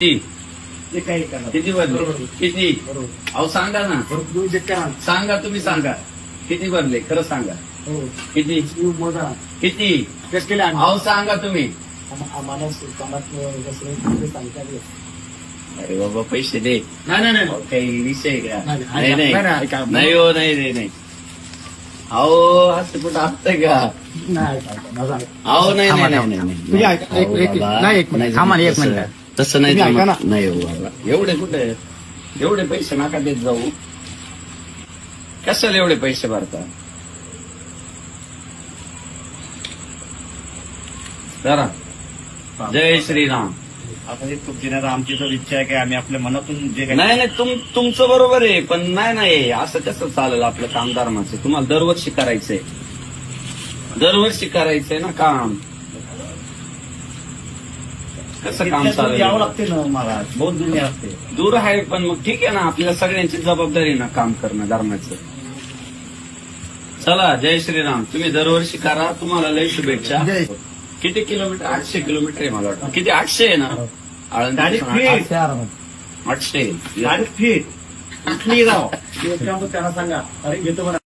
ते काही करणार किती भरले किती बरोबर अहो सांगा ना तुम्ही चेक करा सांगा तुम्ही सांगा किती भरले खरं सांगा हो किती तुम्ही मोजा किती टेस्ट केले आम्ही अहो सांगा तुम्ही आम्हाला कामात जसं सांगितलं अरे बाबा पैसे दे नाही नाही अहो, काही विषय का नाही, नाही नाही, नाही नाही, ऐका. नाही हो नाही नाही नाही अहो असं कुठं असतंय का नाही माझा अहो नाही थांबा, नाही नाही थांबा. नाही तुम्ही ऐका, अहो, एक- बाबा, नाही, एक मिनिट. थांबा ना, एक तसं- मिनिट. तसं नाही तुम्ही ऐका जमत. ना. नाही हो बाबा एवढे कुठे एवढे पैसे नका देत जाऊ कशाला एवढे पैसे भरता जरा जय श्रीराम आता हे चूक देण्याचा आमची तर इच्छा आहे की आम्ही आपल्या मनातून जे काही नाही नाही तुमचं बरोबर आहे पण नाही असं कसं चालेल आपलं कामदारांचं तुम्हाला दरवर्षी करायचंय दरवर्षी करायचंय ना काम कसं काम तिथल्या दूर यावं चालेल लागते ना मला बहुत जुनी असते दूर आहे पण मग ठीक आहे ना आपल्या सगळ्यांची जबाबदारी ना काम करणं धर्माचं चला जय श्रीराम तुम्ही दरवर्षी करा तुम्हाला लय शुभेच्छा जय. किती किलोमीटर 800 किलोमीटर आहे मला वाटतं किती 800 आहे ना आळंदी गाडी पासून फिट. 800 गाडी फिट कुठली राव त्यांना सांगा अरे घेतो म्हणा